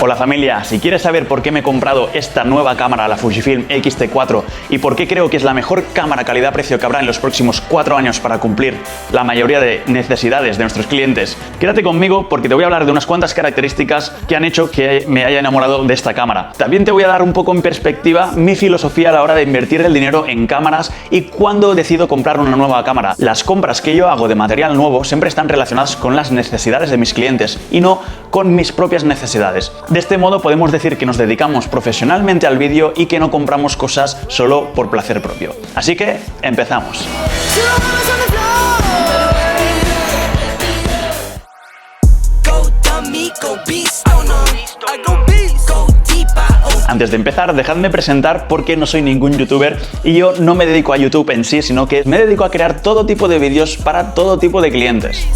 Hola familia, si quieres saber por qué me he comprado esta nueva cámara, la Fujifilm X-T4, y por qué creo que es la mejor cámara calidad-precio que habrá en los próximos 4 años para cumplir la mayoría de necesidades de nuestros clientes, quédate conmigo porque te voy a hablar de unas cuantas características que han hecho que me haya enamorado de esta cámara. También te voy a dar un poco en perspectiva mi filosofía a la hora de invertir el dinero en cámaras y cuándo decido comprar una nueva cámara. Las compras que yo hago de material nuevo siempre están relacionadas con las necesidades de mis clientes y no con mis propias necesidades. De este modo podemos decir que nos dedicamos profesionalmente al vídeo y que no compramos cosas solo por placer propio. Así que empezamos. Antes de empezar, dejadme presentar por qué no soy ningún youtuber y yo no me dedico a YouTube en sí, sino que me dedico a crear todo tipo de vídeos para todo tipo de clientes.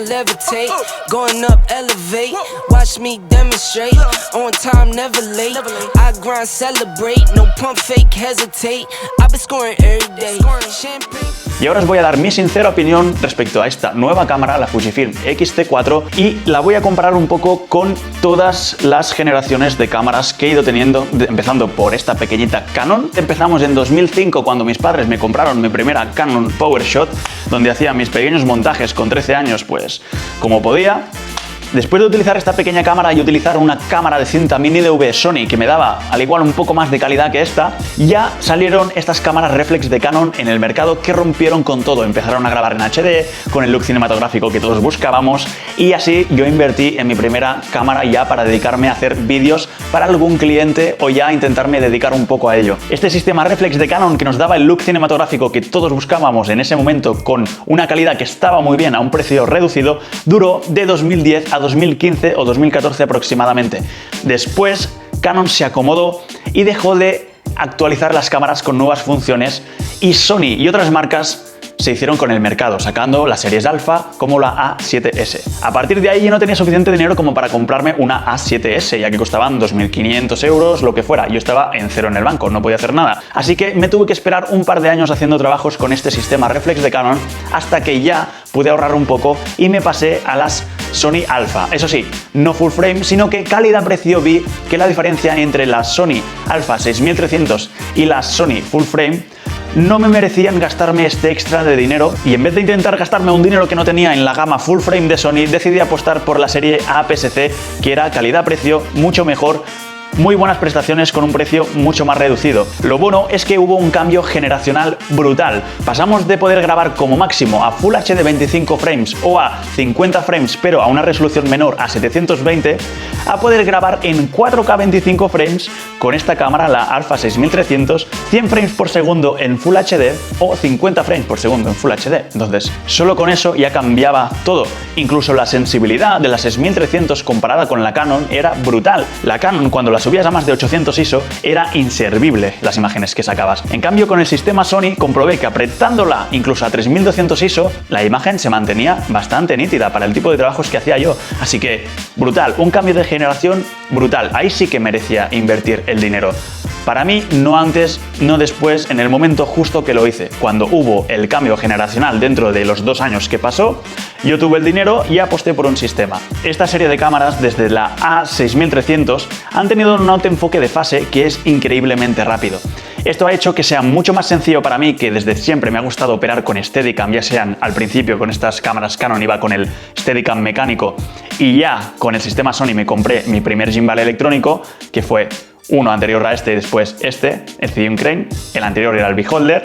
Levitate, going up, elevate, watch me demonstrate, on time, never late, I grind, celebrate, no pump fake, hesitate, I've been scoring every day, champagne. Y ahora os voy a dar mi sincera opinión respecto a esta nueva cámara, la Fujifilm X-T4, y la voy a comparar un poco con todas las generaciones de cámaras que he ido teniendo, empezando por esta pequeñita Canon. Empezamos en 2005 cuando mis padres me compraron mi primera Canon PowerShot, donde hacía mis pequeños montajes con 13 años, pues como podía. Después de utilizar esta pequeña cámara y utilizar una cámara de cinta mini DV Sony que me daba al igual un poco más de calidad que esta, ya salieron estas cámaras reflex de Canon en el mercado que rompieron con todo. Empezaron a grabar en HD, con el look cinematográfico que todos buscábamos, y así yo invertí en mi primera cámara ya para dedicarme a hacer vídeos para algún cliente o ya intentarme dedicar un poco a ello. Este sistema reflex de Canon que nos daba el look cinematográfico que todos buscábamos en ese momento con una calidad que estaba muy bien a un precio reducido, duró de 2010 a 2015 o 2014 aproximadamente. Después Canon se acomodó y dejó de actualizar las cámaras con nuevas funciones y Sony y otras marcas se hicieron con el mercado, sacando las series alfa como la A7S. A partir de ahí yo no tenía suficiente dinero como para comprarme una A7S, ya que costaban 2.500 euros, lo que fuera. Yo estaba en cero en el banco, no podía hacer nada. Así que me tuve que esperar un par de años haciendo trabajos con este sistema reflex de Canon hasta que ya pude ahorrar un poco y me pasé a las Sony Alpha. Eso sí, no full frame, sino que calidad-precio vi que la diferencia entre la Sony Alpha 6300 y la Sony full frame no me merecían gastarme este extra de dinero, y en vez de intentar gastarme un dinero que no tenía en la gama full frame de Sony, decidí apostar por la serie APS-C, que era calidad-precio mucho mejor, muy buenas prestaciones con un precio mucho más reducido. Lo bueno es que hubo un cambio generacional brutal. Pasamos de poder grabar como máximo a Full HD 25 frames o a 50 frames pero a una resolución menor a 720 a poder grabar en 4K 25 frames con esta cámara, la Alpha 6300, 100 frames por segundo en Full HD o 50 frames por segundo en Full HD. Entonces, solo con eso ya cambiaba todo. Incluso la sensibilidad de la 6300 comparada con la Canon era brutal. La Canon, cuando la subías a más de 800 ISO, era inservible las imágenes que sacabas. En cambio, con el sistema Sony comprobé que apretándola incluso a 3200 ISO, la imagen se mantenía bastante nítida para el tipo de trabajos que hacía yo. Así que, brutal, un cambio de generación brutal. Ahí sí que merecía invertir el dinero. Para mí, no antes, no después, en el momento justo que lo hice. Cuando hubo el cambio generacional dentro de los 2 años que pasó, yo tuve el dinero y aposté por un sistema. Esta serie de cámaras, desde la A6300, han tenido un autoenfoque de fase que es increíblemente rápido. Esto ha hecho que sea mucho más sencillo para mí, que desde siempre me ha gustado operar con Steadicam, ya sean al principio con estas cámaras Canon iba con el Steadicam mecánico y ya con el sistema Sony me compré mi primer gimbal electrónico, que fue uno anterior a este y después este, el Zhiyun Crane, el anterior era el Beholder.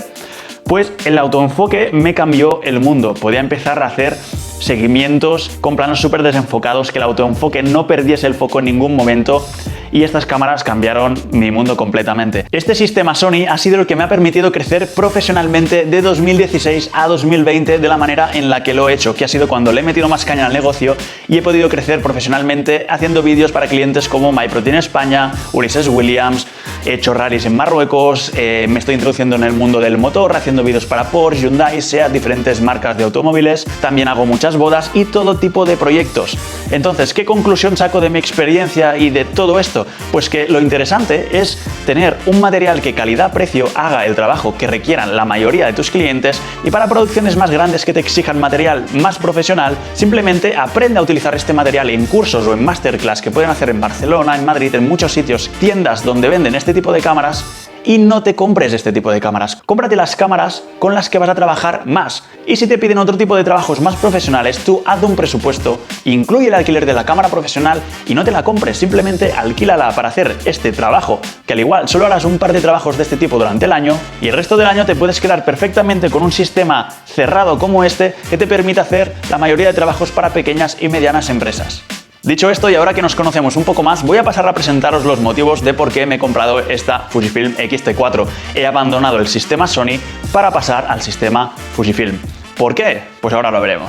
Pues el autoenfoque me cambió el mundo. Podía empezar a hacer seguimientos con planos súper desenfocados, que el autoenfoque no perdiese el foco en ningún momento, y estas cámaras cambiaron mi mundo completamente. Este sistema Sony ha sido el que me ha permitido crecer profesionalmente de 2016 a 2020 de la manera en la que lo he hecho, que ha sido cuando le he metido más caña al negocio y he podido crecer profesionalmente haciendo vídeos para clientes como MyProtein España, Ulises Williams, he hecho rallies en Marruecos, me estoy introduciendo en el mundo del motor, haciendo vídeos para Porsche, Hyundai, SEAT, diferentes marcas de automóviles, también hago muchas bodas y todo tipo de proyectos. Entonces, ¿qué conclusión saco de mi experiencia y de todo esto? Pues que lo interesante es tener un material que calidad-precio haga el trabajo que requieran la mayoría de tus clientes, y para producciones más grandes que te exijan material más profesional, simplemente aprende a utilizar este material en cursos o en masterclass que pueden hacer en Barcelona, en Madrid, en muchos sitios, tiendas donde venden este tipo de cámaras. Y no te compres este tipo de cámaras. Cómprate las cámaras con las que vas a trabajar más. Y si te piden otro tipo de trabajos más profesionales, tú haz un presupuesto, incluye el alquiler de la cámara profesional y no te la compres, simplemente alquílala para hacer este trabajo, que al igual solo harás un par de trabajos de este tipo durante el año, y el resto del año te puedes quedar perfectamente con un sistema cerrado como este que te permite hacer la mayoría de trabajos para pequeñas y medianas empresas. Dicho esto, y ahora que nos conocemos un poco más, voy a pasar a presentaros los motivos de por qué me he comprado esta Fujifilm X-T4. He abandonado el sistema Sony para pasar al sistema Fujifilm. ¿Por qué? Pues ahora lo veremos.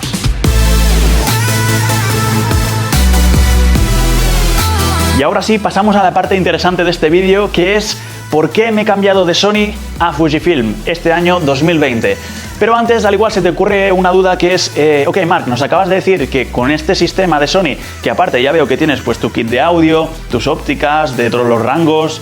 Y ahora sí, pasamos a la parte interesante de este vídeo, que es ¿por qué me he cambiado de Sony a Fujifilm este año 2020? Pero antes, al igual se te ocurre una duda que es, ok Marc, nos acabas de decir que con este sistema de Sony, que aparte ya veo que tienes pues tu kit de audio, tus ópticas de todos los rangos,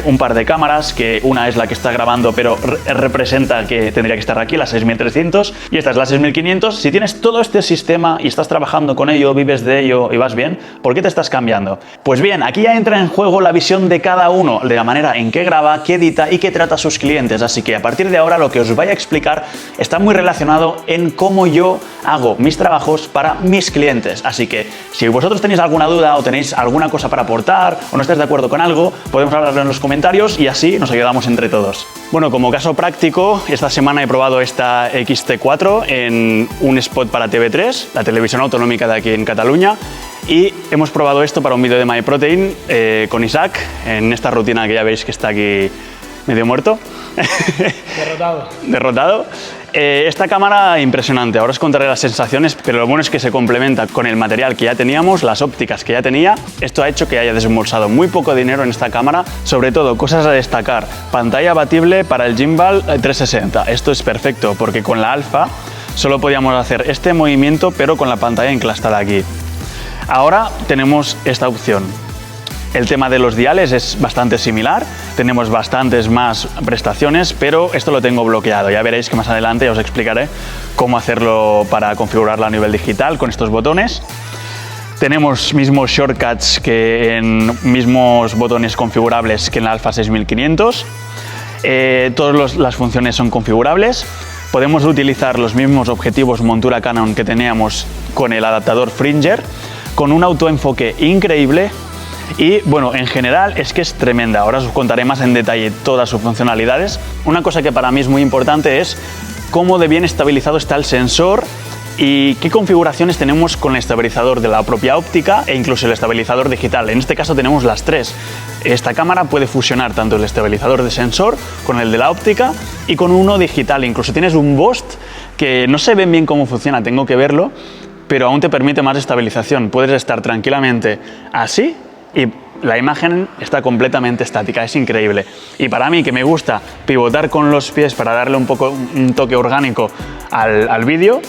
un par de cámaras, que una es la que está grabando pero representa que tendría que estar aquí, la 6300, y esta es la 6500, si tienes todo este sistema y estás trabajando con ello, vives de ello y vas bien, ¿por qué te estás cambiando? Pues bien, aquí ya entra en juego la visión de cada uno, de la manera en que graba, qué edita y qué trata a sus clientes, así que a partir de ahora lo que os voy a explicar está muy relacionado en cómo yo hago mis trabajos para mis clientes. Así que si vosotros tenéis alguna duda o tenéis alguna cosa para aportar o no estáis de acuerdo con algo, podemos hablarlo en los comentarios y así nos ayudamos entre todos. Bueno, como caso práctico, esta semana he probado esta X-T4 en un spot para TV3, la televisión autonómica de aquí en Cataluña, y hemos probado esto para un vídeo de MyProtein con Isaac, en esta rutina que ya veis que está aquí medio muerto. Derrotado. Esta cámara impresionante, ahora os contaré las sensaciones, pero lo bueno es que se complementa con el material que ya teníamos, las ópticas que ya tenía. Esto ha hecho que haya desembolsado muy poco dinero en esta cámara, sobre todo cosas a destacar: pantalla abatible para el gimbal 360, esto es perfecto porque con la Alpha solo podíamos hacer este movimiento pero con la pantalla enclastada aquí. Ahora tenemos esta opción. El tema de los diales es bastante similar, tenemos bastantes más prestaciones, pero esto lo tengo bloqueado. Ya veréis que más adelante os explicaré cómo hacerlo para configurarlo a nivel digital con estos botones. Tenemos mismos shortcuts que en mismos botones configurables que en la Alpha 6500. Todas las funciones son configurables. Podemos utilizar los mismos objetivos montura Canon que teníamos con el adaptador Fringer, con un autoenfoque increíble. Y bueno, en general es que es tremenda. Ahora os contaré más en detalle todas sus funcionalidades. Una cosa que para mí es muy importante es cómo de bien estabilizado está el sensor y qué configuraciones tenemos con el estabilizador de la propia óptica e incluso el estabilizador digital. En este caso tenemos las tres. Esta cámara puede fusionar tanto el estabilizador de sensor con el de la óptica y con uno digital. Incluso tienes un Bost que no sé bien cómo funciona, tengo que verlo, pero aún te permite más estabilización. Puedes estar tranquilamente así y la imagen está completamente estática, es increíble. Y para mí, que me gusta pivotar con los pies para darle un toque orgánico al vídeo,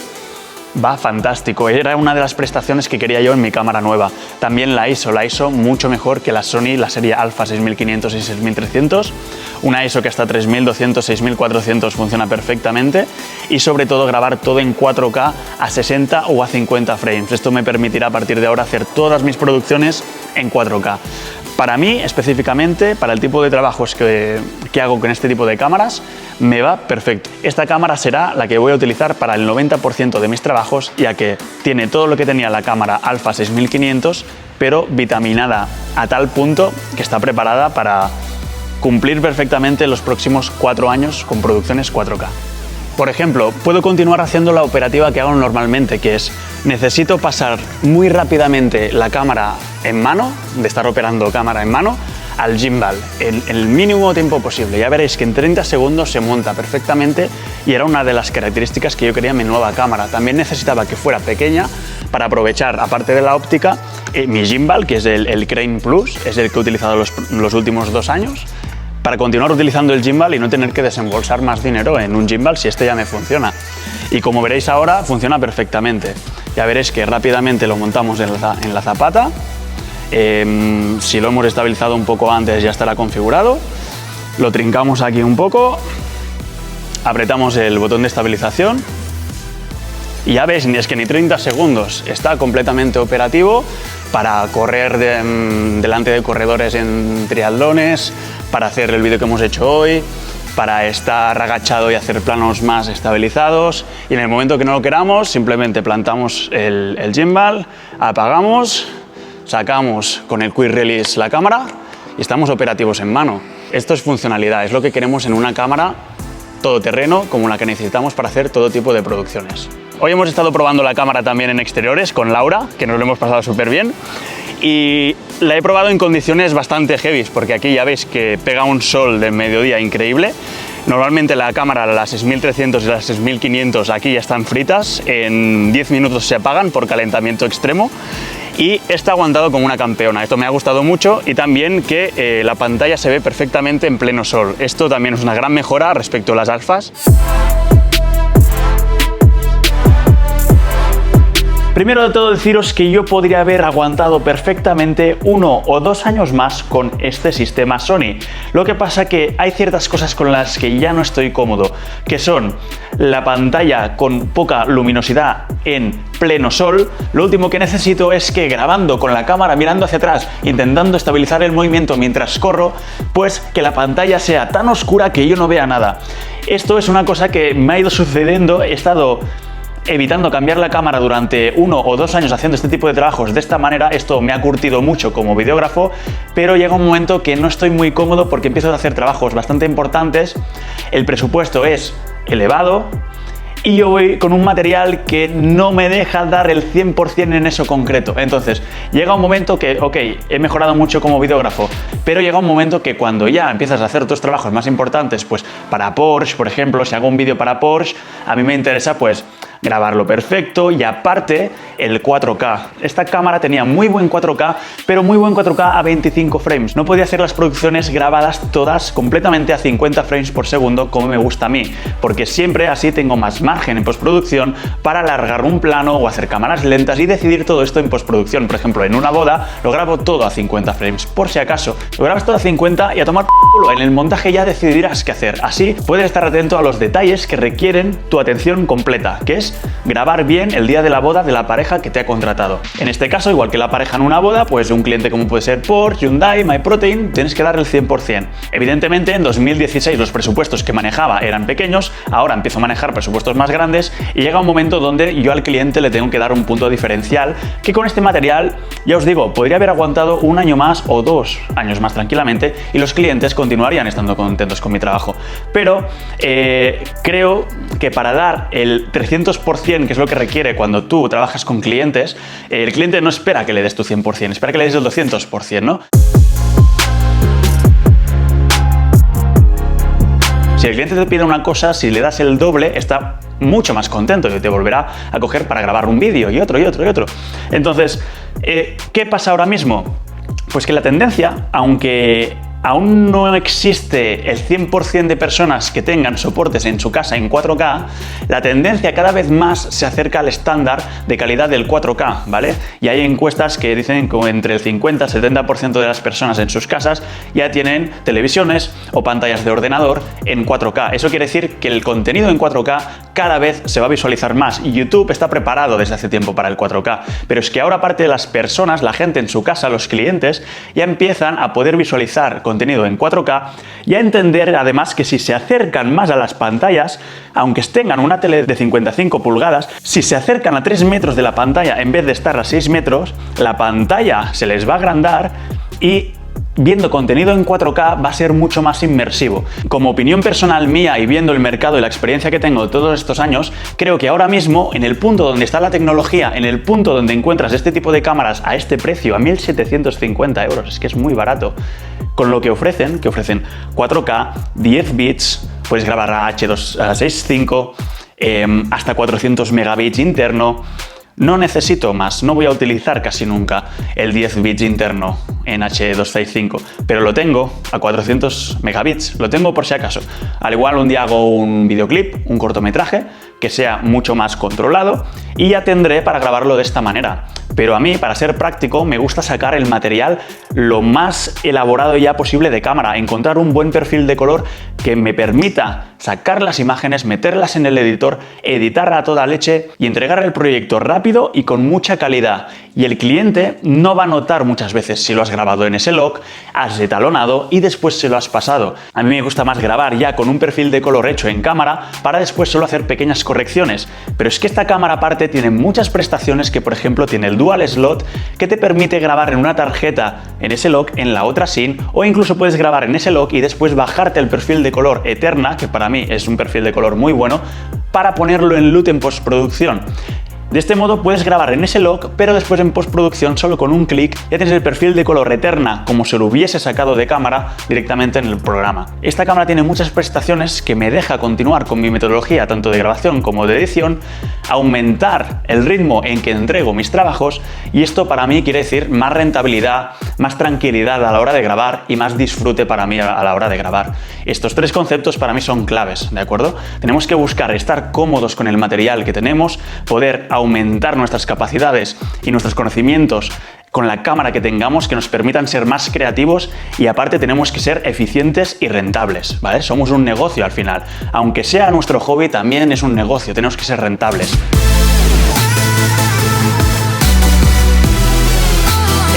va fantástico. Era una de las prestaciones que quería yo en mi cámara nueva. También la ISO mucho mejor que la Sony, la serie Alpha 6500 y 6300. Una ISO que hasta 3200, 6400 funciona perfectamente, y sobre todo grabar todo en 4K a 60 o a 50 frames. Esto me permitirá a partir de ahora hacer todas mis producciones en 4K. Para mí, específicamente, para el tipo de trabajos que hago con este tipo de cámaras, me va perfecto. Esta cámara será la que voy a utilizar para el 90% de mis trabajos, ya que tiene todo lo que tenía la cámara Alpha 6500, pero vitaminada a tal punto que está preparada para cumplir perfectamente los próximos 4 años con producciones 4K. Por ejemplo, puedo continuar haciendo la operativa que hago normalmente, que es necesito pasar muy rápidamente la cámara en mano, de estar operando cámara en mano, al gimbal en el mínimo tiempo posible. Ya veréis que en 30 segundos se monta perfectamente y era una de las características que yo quería en mi nueva cámara. También necesitaba que fuera pequeña para aprovechar, aparte de la óptica, mi gimbal, que es el Crane Plus, es el que he utilizado los últimos 2 años, para continuar utilizando el gimbal y no tener que desembolsar más dinero en un gimbal si este ya me funciona. Y como veréis ahora, funciona perfectamente. Ya veréis que rápidamente lo montamos en la zapata. Si lo hemos estabilizado un poco antes, ya estará configurado. Lo trincamos aquí un poco, apretamos el botón de estabilización y ya veis, es que ni 30 segundos, está completamente operativo para correr delante de corredores en triatlones, para hacer el vídeo que hemos hecho hoy, para estar agachado y hacer planos más estabilizados, y en el momento que no lo queramos simplemente plantamos el gimbal, apagamos, sacamos con el Quick Release la cámara y estamos operativos en mano. Esto es funcionalidad, es lo que queremos en una cámara todoterreno como la que necesitamos para hacer todo tipo de producciones. Hoy hemos estado probando la cámara también en exteriores con Laura, que nos lo hemos pasado súper bien, y la he probado en condiciones bastante heavy, porque aquí ya veis que pega un sol de mediodía increíble. Normalmente la cámara, las 6300 y las 6500 aquí ya están fritas, en 10 minutos se apagan por calentamiento extremo, y está aguantado como una campeona. Esto me ha gustado mucho, y también que la pantalla se ve perfectamente en pleno sol. Esto también es una gran mejora respecto a las alfas. Primero de todo, deciros que yo podría haber aguantado perfectamente 1 o 2 años más con este sistema Sony. Lo que pasa que hay ciertas cosas con las que ya no estoy cómodo, que son la pantalla con poca luminosidad en pleno sol. Lo último que necesito es que grabando con la cámara mirando hacia atrás, intentando estabilizar el movimiento mientras corro, pues que la pantalla sea tan oscura que yo no vea nada. Esto es una cosa que me ha ido sucediendo. He estado evitando cambiar la cámara durante 1 o 2 años haciendo este tipo de trabajos de esta manera. Esto me ha curtido mucho como videógrafo, pero llega un momento que no estoy muy cómodo porque empiezo a hacer trabajos bastante importantes, el presupuesto es elevado y yo voy con un material que no me deja dar el 100% en eso concreto. Entonces llega un momento que, ok, he mejorado mucho como videógrafo, pero llega un momento que cuando ya empiezas a hacer otros trabajos más importantes, pues para Porsche, por ejemplo, si hago un vídeo para Porsche, a mí me interesa pues grabarlo perfecto, y aparte el 4K. Esta cámara tenía muy buen 4K, pero muy buen 4K a 25 frames. No podía hacer las producciones grabadas todas completamente a 50 frames por segundo como me gusta a mí, porque siempre así tengo más margen en postproducción para alargar un plano o hacer cámaras lentas y decidir todo esto en postproducción. Por ejemplo, en una boda lo grabo todo a 50 frames, por si acaso. Lo grabas todo a 50 y a tomar culo. En el montaje ya decidirás qué hacer. Así puedes estar atento a los detalles que requieren tu atención completa, que es grabar bien el día de la boda de la pareja que te ha contratado. En este caso, igual que la pareja en una boda, pues un cliente como puede ser Porsche, Hyundai, MyProtein, tienes que dar el 100%. Evidentemente, en 2016 los presupuestos que manejaba eran pequeños, ahora empiezo a manejar presupuestos más grandes y llega un momento donde yo al cliente le tengo que dar un punto diferencial que con este material, ya os digo, podría haber aguantado 1 año más o 2 años más tranquilamente y los clientes continuarían estando contentos con mi trabajo. Pero creo que para dar el 300%, que es lo que requiere cuando tú trabajas con clientes, el cliente no espera que le des tu 100%, espera que le des el 200%, ¿no? Si el cliente te pide una cosa, si le das el doble, está mucho más contento y te volverá a coger para grabar un vídeo y otro y otro y otro. Entonces, ¿qué pasa ahora mismo? Pues que la tendencia, aunque aún no existe el 100% de personas que tengan soportes en su casa en 4K, la tendencia cada vez más se acerca al estándar de calidad del 4K, ¿vale? Y hay encuestas que dicen que entre el 50 y el 70% de las personas en sus casas ya tienen televisiones o pantallas de ordenador en 4K. Eso quiere decir que el contenido en 4K cada vez se va a visualizar más y YouTube está preparado desde hace tiempo para el 4K. Pero es que ahora parte de las personas, la gente en su casa, los clientes, ya empiezan a poder visualizar contenido en 4K y a entender además que si se acercan más a las pantallas, aunque tengan una tele de 55 pulgadas, si se acercan a 3 metros de la pantalla en vez de estar a 6 metros, la pantalla se les va a agrandar y viendo contenido en 4K va a ser mucho más inmersivo. Como opinión personal mía y viendo el mercado y la experiencia que tengo de todos estos años, creo que ahora mismo, en el punto donde está la tecnología, en el punto donde encuentras este tipo de cámaras a este precio, a 1.750 euros, es que es muy barato, con lo que ofrecen 4K, 10 bits, puedes grabar a H265, hasta 400 megabits interno, No necesito más, no voy a utilizar casi nunca el 10 bits interno en H265, pero lo tengo a 400 megabits, lo tengo por si acaso. Al igual un día hago un videoclip, un cortometraje, que sea mucho más controlado y ya tendré para grabarlo de esta manera. Pero a mí, para ser práctico, me gusta sacar el material lo más elaborado ya posible de cámara, encontrar un buen perfil de color que me permita sacar las imágenes, meterlas en el editor, editar a toda leche y entregar el proyecto rápido y con mucha calidad. Y el cliente no va a notar muchas veces si lo has grabado en S-Log, has detalonado y después se lo has pasado. A mí me gusta más grabar ya con un perfil de color hecho en cámara para después solo hacer pequeñas correcciones. Pero es que esta cámara aparte tiene muchas prestaciones que, por ejemplo, tiene el Dual Slot que te permite grabar en una tarjeta en S-Log, en la otra sin, o incluso puedes grabar en S-Log y después bajarte el perfil de color Eterna, que para mí es un perfil de color muy bueno, para ponerlo en LUT en postproducción. De este modo puedes grabar en S-Log, pero después en postproducción solo con un clic ya tienes el perfil de color Eterna como si lo hubiese sacado de cámara directamente en el programa. Esta cámara tiene muchas prestaciones que me deja continuar con mi metodología tanto de grabación como de edición, aumentar el ritmo en que entrego mis trabajos y esto para mí quiere decir más rentabilidad, más tranquilidad a la hora de grabar y más disfrute para mí a la hora de grabar. Estos tres conceptos para mí son claves, ¿de acuerdo? Tenemos que buscar estar cómodos con el material que tenemos, poder aumentar nuestras capacidades y nuestros conocimientos con la cámara que tengamos que nos permitan ser más creativos y aparte tenemos que ser eficientes y rentables, ¿vale? Somos un negocio al final. Aunque sea nuestro hobby, también es un negocio, tenemos que ser rentables.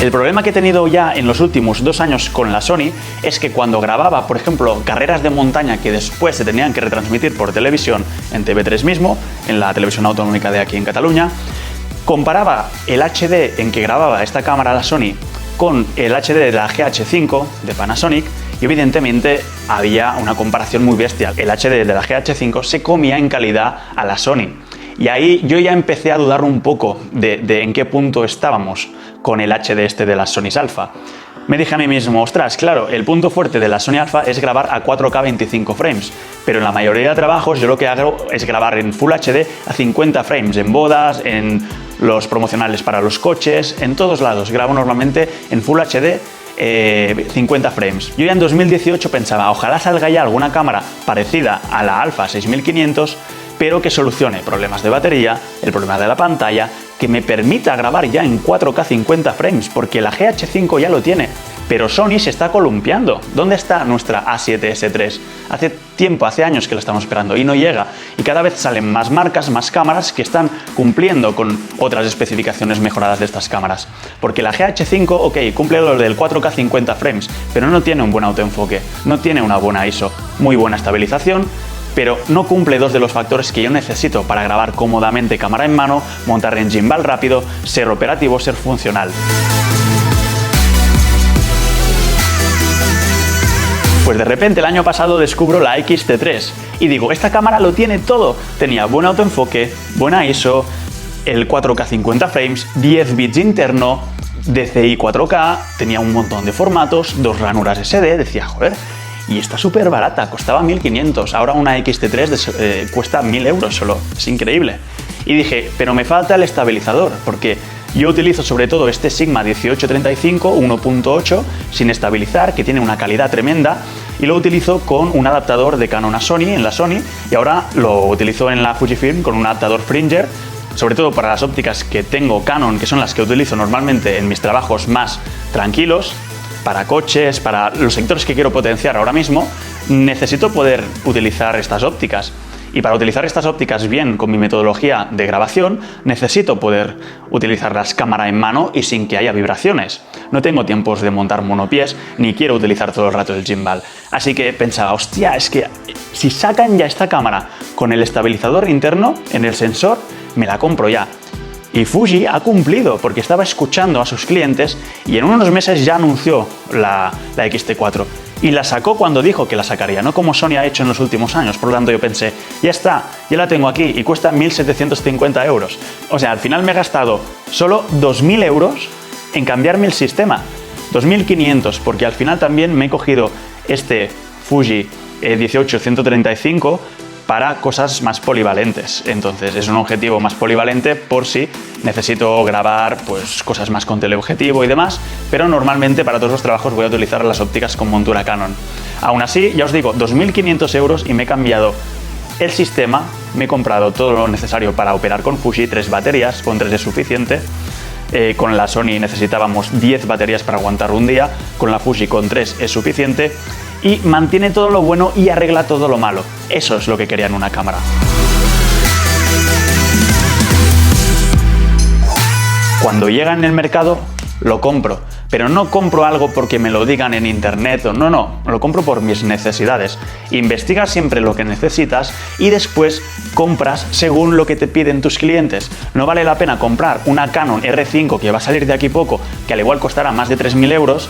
El problema que he tenido ya en los últimos 2 años con la Sony es que cuando grababa, por ejemplo, carreras de montaña que después se tenían que retransmitir por televisión en TV3 mismo, en la televisión autonómica de aquí en Cataluña, comparaba el HD en que grababa esta cámara la Sony con el HD de la GH5 de Panasonic y evidentemente había una comparación muy bestial. El HD de la GH5 se comía en calidad a la Sony. Y ahí yo ya empecé a dudar un poco de en qué punto estábamos con el HD este de las Sony Alpha. Me dije a mí mismo, ostras, claro, el punto fuerte de la Sony Alpha es grabar a 4K 25 frames, pero en la mayoría de trabajos yo lo que hago es grabar en Full HD a 50 frames, en bodas, en los promocionales para los coches, en todos lados. Grabo normalmente en Full HD 50 frames. Yo ya en 2018 pensaba, ojalá salga ya alguna cámara parecida a la Alpha 6500, pero que solucione problemas de batería, el problema de la pantalla, que me permita grabar ya en 4K 50 frames, porque la GH5 ya lo tiene, pero Sony se está columpiando. ¿Dónde está nuestra A7S3? Hace tiempo, hace años que la estamos esperando y no llega, y cada vez salen más marcas, más cámaras que están cumpliendo con otras especificaciones mejoradas de estas cámaras, porque la GH5, ok, cumple lo del 4K 50 frames, pero no tiene un buen autoenfoque, no tiene una buena ISO, muy buena estabilización, pero no cumple 2 de los factores que yo necesito para grabar cómodamente cámara en mano, montar en gimbal rápido, ser operativo, ser funcional. Pues de repente el año pasado descubro la XT3 y digo, esta cámara lo tiene todo. Tenía buen autoenfoque, buena ISO, el 4K 50 frames, 10 bits interno, DCI 4K, tenía un montón de formatos, 2 ranuras SD, decía, joder, y está súper barata, costaba 1.500, ahora una XT3 cuesta 1.000 euros solo, es increíble. Y dije, pero me falta el estabilizador, porque yo utilizo sobre todo este Sigma 1835 1.8 sin estabilizar, que tiene una calidad tremenda, y lo utilizo con un adaptador de Canon a Sony, en la Sony, y ahora lo utilizo en la Fujifilm con un adaptador Fringer, sobre todo para las ópticas que tengo Canon, que son las que utilizo normalmente en mis trabajos más tranquilos, para coches, para los sectores que quiero potenciar ahora mismo, necesito poder utilizar estas ópticas. Y para utilizar estas ópticas bien con mi metodología de grabación, necesito poder utilizarlas cámara en mano y sin que haya vibraciones. No tengo tiempos de montar monopiés, ni quiero utilizar todo el rato el gimbal. Así que pensaba, hostia, es que si sacan ya esta cámara con el estabilizador interno en el sensor, me la compro ya. Y Fuji ha cumplido, porque estaba escuchando a sus clientes y en unos meses ya anunció la XT4. Y la sacó cuando dijo que la sacaría, no como Sony ha hecho en los últimos años. Por lo tanto yo pensé, ya está, ya la tengo aquí y cuesta 1.750 euros. O sea, al final me he gastado solo 2.000 euros en cambiarme el sistema. 2.500, porque al final también me he cogido este Fuji 18-135 para cosas más polivalentes. Entonces es un objetivo más polivalente por si necesito grabar pues cosas más con teleobjetivo y demás, pero normalmente para todos los trabajos voy a utilizar las ópticas con montura Canon. Aún así, ya os digo, 2.500 euros y me he cambiado el sistema, me he comprado todo lo necesario para operar con Fuji, 3 baterías, con 3 es suficiente. Con la Sony necesitábamos 10 baterías para aguantar un día, con la Fuji con 3 es suficiente y mantiene todo lo bueno y arregla todo lo malo. Eso es lo que quería en una cámara. Cuando llega en el mercado, lo compro. Pero no compro algo porque me lo digan en internet o no, lo compro por mis necesidades. Investigas siempre lo que necesitas y después compras según lo que te piden tus clientes. No vale la pena comprar una Canon R5 que va a salir de aquí poco, que al igual costará más de 3.000 euros,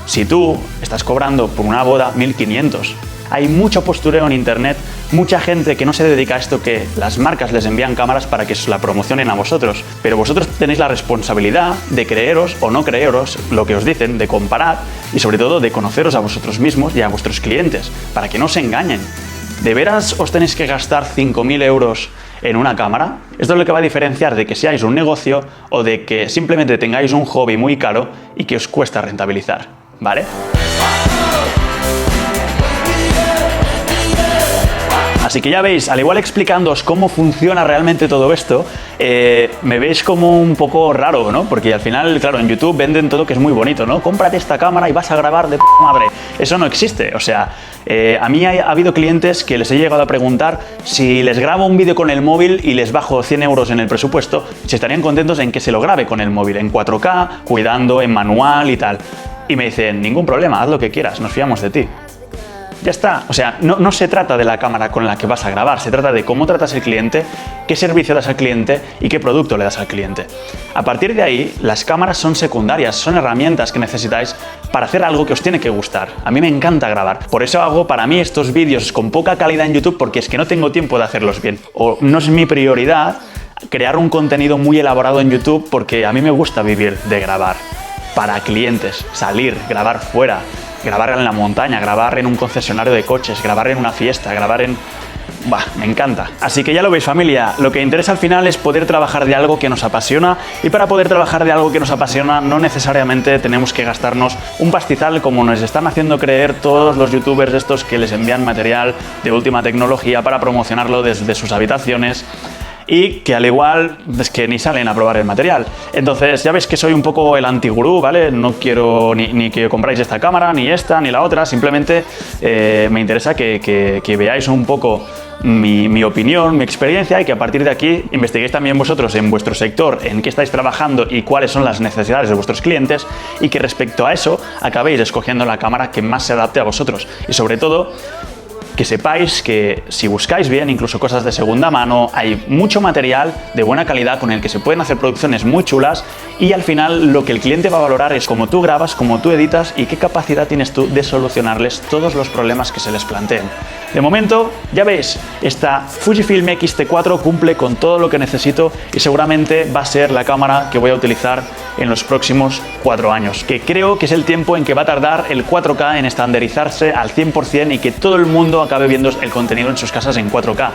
si tú estás cobrando por una boda 1.500. Hay mucho postureo en internet, mucha gente que no se dedica a esto, que las marcas les envían cámaras para que os la promocionen a vosotros, pero vosotros tenéis la responsabilidad de creeros o no creeros lo que os dicen, de comparar y sobre todo de conoceros a vosotros mismos y a vuestros clientes, para que no os engañen. ¿De veras os tenéis que gastar 5.000 euros en una cámara? Esto es lo que va a diferenciar de que seáis un negocio o de que simplemente tengáis un hobby muy caro y que os cuesta rentabilizar, ¿vale? Así que ya veis, al igual explicándoos cómo funciona realmente todo esto, me veis como un poco raro, ¿no? Porque al final, claro, en YouTube venden todo que es muy bonito, ¿no? Cómprate esta cámara y vas a grabar de p*** madre. Eso no existe, o sea, a mí ha habido clientes que les he llegado a preguntar si les grabo un vídeo con el móvil y les bajo 100 euros en el presupuesto, si estarían contentos en que se lo grabe con el móvil, en 4K, cuidando, en manual y tal. Y me dicen, ningún problema, haz lo que quieras, nos fiamos de ti. Ya está, o sea, no se trata de la cámara con la que vas a grabar, se trata de cómo tratas al cliente, qué servicio das al cliente y qué producto le das al cliente. A partir de ahí, las cámaras son secundarias, son herramientas que necesitáis para hacer algo que os tiene que gustar. A mí me encanta grabar, por eso hago para mí estos vídeos con poca calidad en YouTube, porque es que no tengo tiempo de hacerlos bien. O no es mi prioridad crear un contenido muy elaborado en YouTube, porque a mí me gusta vivir de grabar para clientes, salir, grabar fuera, grabar en la montaña, grabar en un concesionario de coches, grabar en una fiesta, grabar en... Bah, me encanta. Así que ya lo veis, familia, lo que interesa al final es poder trabajar de algo que nos apasiona, y para poder trabajar de algo que nos apasiona no necesariamente tenemos que gastarnos un pastizal como nos están haciendo creer todos los youtubers estos que les envían material de última tecnología para promocionarlo desde sus habitaciones, y que al igual es que ni salen a probar el material. Entonces ya veis que soy un poco el antigurú, ¿vale? No quiero ni que compráis esta cámara, ni esta, ni la otra, simplemente me interesa que veáis un poco mi opinión, mi experiencia, y que a partir de aquí investiguéis también vosotros en vuestro sector, en qué estáis trabajando y cuáles son las necesidades de vuestros clientes, y que respecto a eso acabéis escogiendo la cámara que más se adapte a vosotros. Y sobre todo, que sepáis que si buscáis bien, incluso cosas de segunda mano, hay mucho material de buena calidad con el que se pueden hacer producciones muy chulas, y al final lo que el cliente va a valorar es cómo tú grabas, cómo tú editas y qué capacidad tienes tú de solucionarles todos los problemas que se les planteen. De momento, ya veis, esta Fujifilm X-T4 cumple con todo lo que necesito y seguramente va a ser la cámara que voy a utilizar en los próximos 4 años, que creo que es el tiempo en que va a tardar el 4K en estandarizarse al 100% y que todo el mundo acabe viendo el contenido en sus casas en 4K.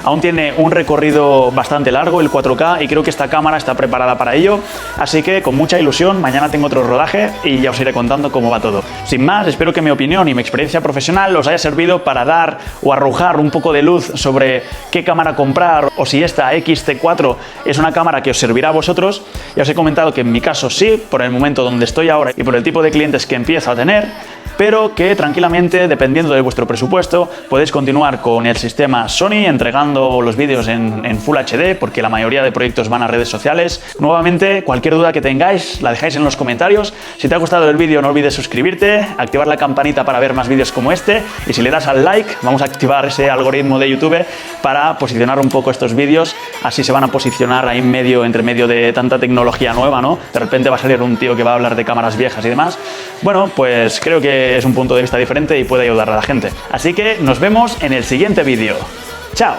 Aún tiene un recorrido bastante largo el 4K y creo que esta cámara está preparada para ello, así que con mucha ilusión, mañana tengo otro rodaje y ya os iré contando cómo va todo. Sin más, espero que mi opinión y mi experiencia profesional os haya servido para dar o arrojar un poco de luz sobre qué cámara comprar, o si esta X-T4 es una cámara que os servirá a vosotros. Ya os he comentado que en mi caso sí, por el momento donde estoy ahora y por el tipo de clientes que empiezo a tener, pero que tranquilamente, dependiendo de vuestro presupuesto, podéis continuar con el sistema Sony entregando los vídeos en Full HD, porque la mayoría de proyectos van a redes sociales. Nuevamente, cualquier duda que tengáis la dejáis en los comentarios. Si te ha gustado el vídeo, no olvides suscribirte, activar la campanita para ver más vídeos como este, y si le das al like, vamos a activar ese algoritmo de YouTube para posicionar un poco estos vídeos, así se van a posicionar ahí en medio, entre medio de tanta tecnología nueva, ¿no? De repente va a salir un tío que va a hablar de cámaras viejas y demás. Bueno, pues creo que es un punto de vista diferente y puede ayudar a la gente. Así que nos vemos en el siguiente vídeo. ¡Chao!